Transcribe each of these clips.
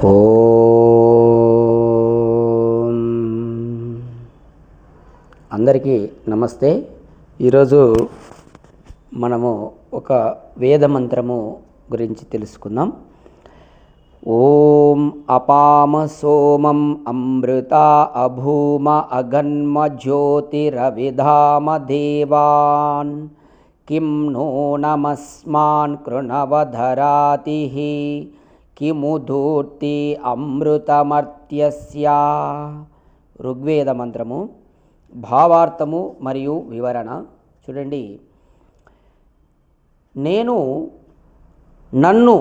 ఓం అందరికీ నమస్తే. ఈరోజు మనము ఒక వేద మంత్రము గురించి తెలుసుకుందాం. ఓం అపామ సోమం అమృత అభూమ అగన్మ జ్యోతిరవిధామ దేవాన్ కిం నో నమస్మాన్ కృణవధరాతి కిముధూర్తి అమృతమర్త్యస్య. ఋగ్వేద మంత్రము, భావార్థము మరియు వివరణ చూడండి. నేను నన్ను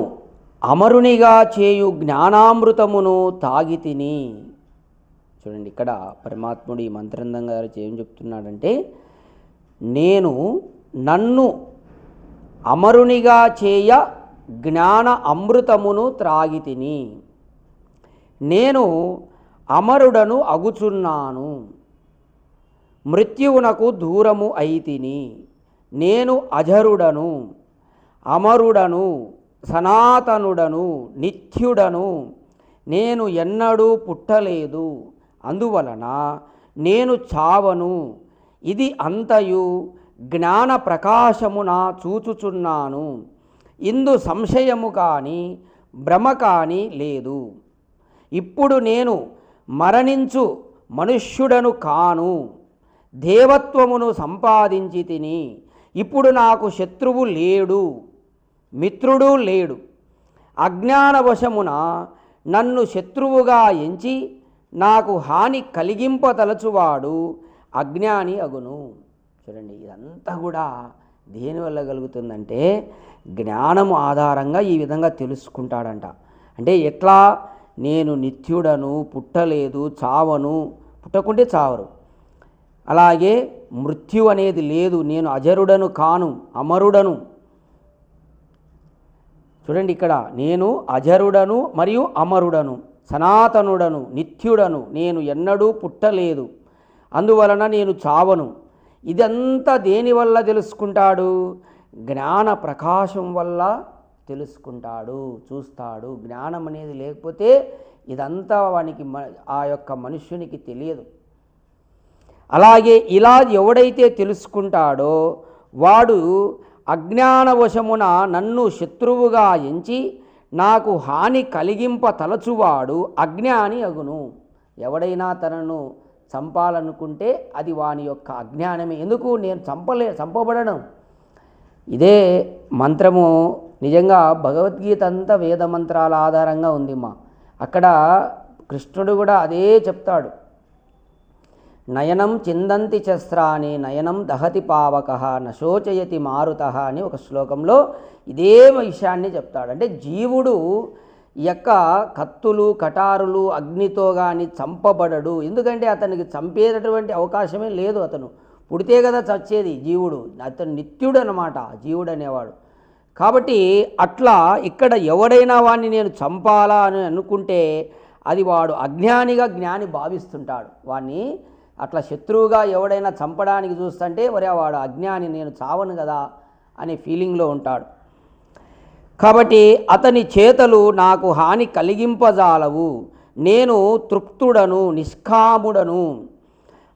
అమరునిగా చేయు జ్ఞానామృతమును తాగి తిని. చూడండి, ఇక్కడ పరమాత్ముడు ఈ మంత్రంధం గారు ఏం చెప్తున్నాడంటే, నేను నన్ను అమరునిగా చేయ జ్ఞాన అమృతమును త్రాగి తిని. నేను అమరుడను అగుచున్నాను, మృత్యువునకు దూరము అయితిని. నేను అజరుడను, అమరుడను, సనాతనుడను, నిత్యుడను. నేను ఎన్నడూ పుట్టలేదు, అందువలన నేను చావను. ఇది అంతయు జ్ఞాన ప్రకాశమున చూచుచున్నాను. ఇందు సంశయము కానీ భ్రమ కానీ లేదు. ఇప్పుడు నేను మరణించు మనుష్యుడను కాను, దేవత్వమును సంపాదించి తిని. ఇప్పుడు నాకు శత్రువు లేడు, మిత్రుడు లేడు. అజ్ఞానవశమున నన్ను శత్రువుగా ఎంచి నాకు హాని కలిగింపతలచువాడు అజ్ఞాని అగును. చూడండి, ఇదంతా కూడా దేనివల్ల కలుగుతుందంటే జ్ఞానము ఆధారంగా ఈ విధంగా తెలుసుకుంటాడంట. అంటే ఎట్లా? నేను నిత్యుడను, పుట్టలేదు, చావను, పుట్టకుంటే చావరు. అలాగే మృత్యు అనేది లేదు, నేను అజరుడను కాను, అమరుడను. చూడండి, ఇక్కడ నేను అజరుడను మరియు అమరుడను, సనాతనుడను, నిత్యుడను. నేను ఎన్నడూ పుట్టలేదు, అందువలన నేను చావను. ఇదంతా దేనివల్ల తెలుసుకుంటాడు? జ్ఞాన ప్రకాశం వల్ల తెలుసుకుంటాడు, చూస్తాడు. జ్ఞానం అనేది లేకపోతే ఇదంతా వానికి ఆ యొక్క మనుష్యునికి తెలియదు. అలాగే ఇలా ఎవడైతే తెలుసుకుంటాడో వాడు అజ్ఞానవశమున నన్ను శత్రువుగా ఎంచి నాకు హాని కలిగింప తలచువాడు అజ్ఞాని అగును. ఎవడైనా తనను చంపాలనుకుంటే అది వాని యొక్క అజ్ఞానమే. ఎందుకు? నేను చంపబడను. ఇదే మంత్రము నిజంగా భగవద్గీత అంతా వేద మంత్రాల ఆధారంగా ఉంది. అక్కడ కృష్ణుడు కూడా అదే చెప్తాడు. నయనం చిందంతి శస్త్రాన్ని నయనం దహతి పావకః నశోచయతి మారుతః అని ఒక శ్లోకంలో ఇదే విషయాన్ని చెప్తాడు. అంటే జీవుడు యొక్క కత్తులు కటారులు అగ్నితో కానీ చంపబడడు. ఎందుకంటే అతనికి చంపేటటువంటి అవకాశమే లేదు. అతను పుడితే కదా చచ్చేది జీవుడు. అతను నిత్యుడు అన్నమాట జీవుడు అనేవాడు. కాబట్టి అట్లా ఇక్కడ ఎవడైనా వాడిని నేను చంపాలా అని అనుకుంటే అది వాడు అజ్ఞానిగా జ్ఞాని భావిస్తుంటాడు. వాడిని అట్లా శత్రువుగా ఎవడైనా చంపడానికి చూస్తుంటే వరే వాడు అజ్ఞాని, నేను చావను కదా అనే ఫీలింగ్లో ఉంటాడు. కాబట్టి అతని చేతలు నాకు హాని కలిగింపజాలవు. నేను తృప్తుడను, నిష్కాముడను,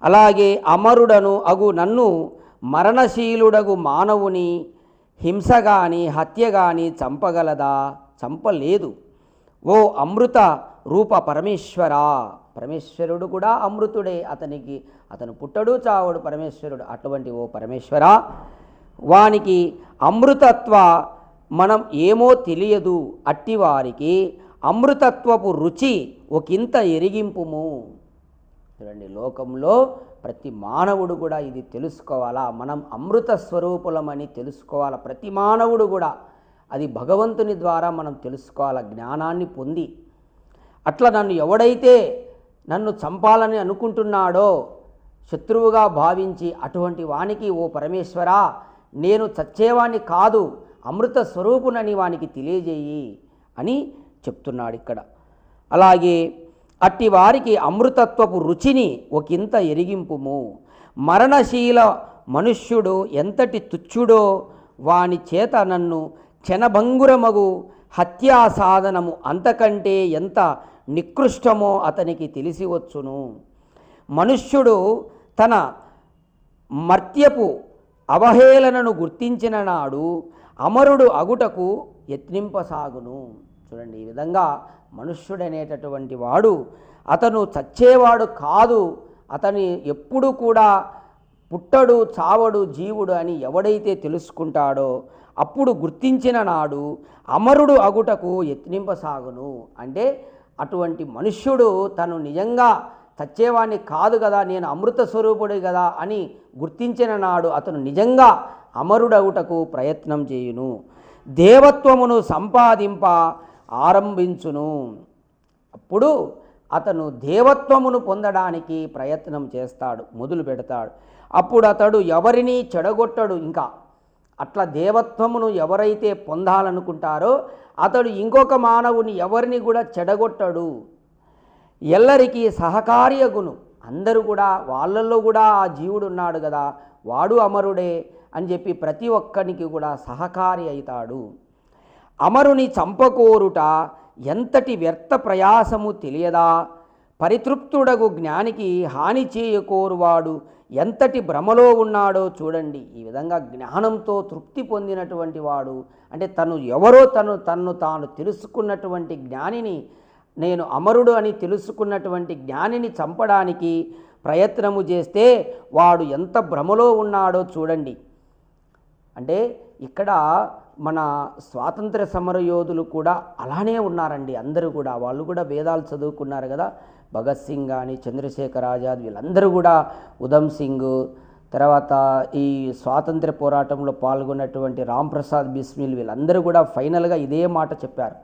అలాగే అమరుడను అగు నన్ను మరణశీలుడగు మానవుని హింస కానీ హత్య కానీ చంపగలదా? చంపలేదు. ఓ అమృత రూప పరమేశ్వరా. పరమేశ్వరుడు కూడా అమృతుడే. అతను పుట్టడు, చావడు, పరమేశ్వరుడు. అటువంటి ఓ పరమేశ్వరా, వానికి అమృతత్వ మనం ఏమో తెలియదు. అట్టివారికి అమృతత్వపు రుచి ఒకంత ఎరిగింపుము. చూడండి, లోకంలో ప్రతి మానవుడు కూడా ఇది తెలుసుకోవాలా. మనం అమృత స్వరూపులమని తెలుసుకోవాలా. ప్రతి మానవుడు కూడా అది భగవంతుని ద్వారా మనం తెలుసుకోవాలా, జ్ఞానాన్ని పొంది. అట్లా ఎవడైతే నన్ను చంపాలని అనుకుంటున్నాడో శత్రువుగా భావించి అటువంటి వానికి ఓ పరమేశ్వరా, నేను చచ్చేవాణ్ణి కాదు, అమృత స్వరూపునని వానికి తెలియజేయి అని చెప్తున్నాడు ఇక్కడ. అలాగే అట్టి వారికి అమృతత్వపు రుచిని ఒకంత ఎరిగింపుము. మరణశీల మనుష్యుడు ఎంతటి తుచ్చుడో వాని చేత నన్ను క్షణభంగురమగు హత్యా సాధనము అంతకంటే ఎంత నికృష్టమో అతనికి తెలిసి వచ్చును. మనుష్యుడు తన మర్త్యపు అవహేళనను గుర్తించిన నాడు అమరుడు అగుటకు యత్నింపసాగును. చూడండి, ఈ విధంగా మనుష్యుడనేటటువంటి వాడు అతను చచ్చేవాడు కాదు, అతని ఎప్పుడు కూడా పుట్టడు చావడు జీవుడు అని ఎవడైతే తెలుసుకుంటాడో అప్పుడు గుర్తించిన నాడు అమరుడు అగుటకు యత్నింపసాగును. అంటే అటువంటి మనుష్యుడు తను నిజంగా చచ్చేవాణ్ణి కాదు కదా, నేను అమృత స్వరూపుడు కదా అని గుర్తించిన నాడు అతను నిజంగా అమరుడగుటకు ప్రయత్నం చేయును. దేవత్వమును సంపాదింప ఆరంభించును. అప్పుడు అతను దేవత్వమును పొందడానికి ప్రయత్నం చేస్తాడు, మొదలు పెడతాడు. అప్పుడు అతడు ఎవరిని చెడగొట్టడు. ఇంకా అట్లా దేవత్వమును ఎవరైతే పొందాలనుకుంటారో అతడు ఇంకొక మానవుని ఎవరిని కూడా చెడగొట్టడు. ఎల్లరికీ సహకార్యగును. అందరూ కూడా వాళ్ళల్లో కూడా ఆ జీవుడు ఉన్నాడు కదా, వాడు అమరుడే అని చెప్పి ప్రతి ఒక్కరికి కూడా సహకారి అవుతాడు. అమరుని చంపకోరుట ఎంతటి వ్యర్థ ప్రయాసము తెలియదా? పరితృప్తుడగు జ్ఞానికి హాని చేయకోరువాడు ఎంతటి భ్రమలో ఉన్నాడో చూడండి. ఈ విధంగా జ్ఞానంతో తృప్తి పొందినటువంటి వాడు, అంటే తను ఎవరో తన్ను తాను తెలుసుకున్నటువంటి జ్ఞానిని, నేను అమరుడు అని తెలుసుకున్నటువంటి జ్ఞానిని చంపడానికి ప్రయత్నము చేస్తే వాడు ఎంత భ్రమలో ఉన్నాడో చూడండి. అంటే ఇక్కడ మన స్వాతంత్ర సమరయోధులు కూడా అలానే ఉన్నారండి. అందరూ కూడా వాళ్ళు కూడా వేదాలు చదువుకున్నారు కదా. భగత్ సింగ్ కానీ, చంద్రశేఖర్ ఆజాద్, వీళ్ళందరూ కూడా, ఉధమ్ సింగ్, తర్వాత ఈ స్వాతంత్ర పోరాటంలో పాల్గొన్నటువంటి రాంప్రసాద్ బిస్మిల్, వీళ్ళందరూ కూడా ఫైనల్గా ఇదే మాట చెప్పారు,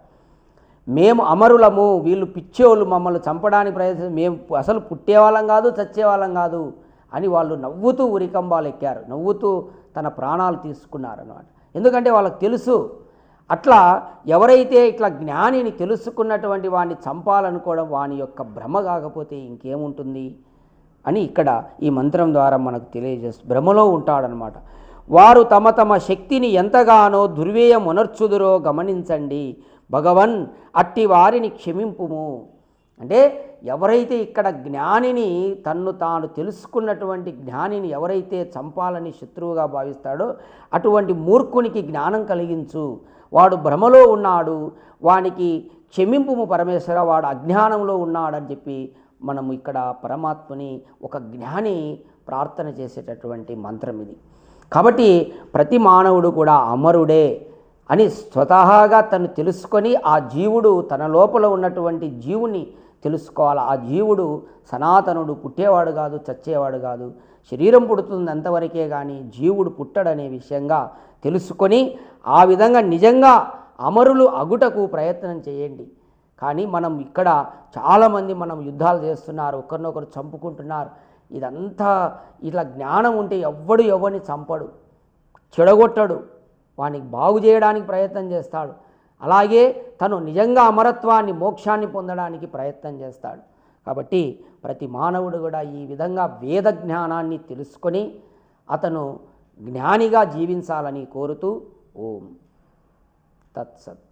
మేము అమరులము, వీళ్ళు పిచ్చోళ్ళు, మమ్మల్ని చంపడానికి ప్రయత్నం, మేము అసలు పుట్టేవాళ్ళం కాదు, చచ్చేవాళ్ళం కాదు అని వాళ్ళు నవ్వుతూ ఉరికంబాలు ఎక్కారు, నవ్వుతూ తన ప్రాణాలు తీసుకున్నారు అన్నమాట. ఎందుకంటే వాళ్ళకి తెలుసు, అట్లా ఎవరైతే ఇట్లా జ్ఞానిని తెలుసుకున్నటువంటి వాడిని చంపాలనుకోవడం వాని యొక్క భ్రమ కాకపోతే ఇంకేముంటుంది అని ఇక్కడ ఈ మంత్రం ద్వారా మనకు తెలియజేస్తుంది. భ్రమలో ఉంటాడనమాట. వారు తమ తమ శక్తిని ఎంతగానో దుర్వ్యయమునర్చుదురో గమనించండి భగవన్, అట్టి వారిని క్షమింపుము. అంటే ఎవరైతే ఇక్కడ జ్ఞానిని, తన్ను తాను తెలుసుకున్నటువంటి జ్ఞానిని ఎవరైతే చంపాలని శత్రువుగా భావిస్తాడో అటువంటి మూర్ఖునికి జ్ఞానం కలిగించు, వాడు భ్రమలో ఉన్నాడు, వానికి క్షమింపుము పరమేశ్వర, వాడు అజ్ఞానంలో ఉన్నాడని చెప్పి మనము ఇక్కడ పరమాత్మని ఒక జ్ఞాని ప్రార్థన చేసేటటువంటి మంత్రం ఇది. కాబట్టి ప్రతి మానవుడు కూడా అమరుడే అని స్వతహాగా తను తెలుసుకొని ఆ జీవుడు తన లోపల ఉన్నటువంటి జీవుని తెలుసుకోవాలి. ఆ జీవుడు సనాతనుడు, పుట్టేవాడు కాదు, చచ్చేవాడు కాదు, శరీరం పుడుతుంది అంతవరకే కానీ జీవుడు పుట్టడనే విషయంగా తెలుసుకొని ఆ విధంగా నిజంగా అమరులు అగుటకు ప్రయత్నం చేయండి. కానీ మనం ఇక్కడ చాలామంది మనం యుద్ధాలు చేస్తున్నారు, ఒకరినొకరు చంపుకుంటున్నారు. ఇదంతా ఇట్లా జ్ఞానం ఉంటే ఎవ్వడు ఎవరిని చంపడు, చెడగొట్టడు, వానికి బాగు చేయడానికి ప్రయత్నం చేస్తాడు. అలాగే తను నిజంగా అమరత్వాన్ని, మోక్షాన్ని పొందడానికి ప్రయత్నం చేస్తాడు. కాబట్టి ప్రతి మానవుడు కూడా ఈ విధంగా వేద జ్ఞానాన్ని తెలుసుకొని అతను జ్ఞానిగా జీవించాలని కోరుతూ ఓం తత్సత్.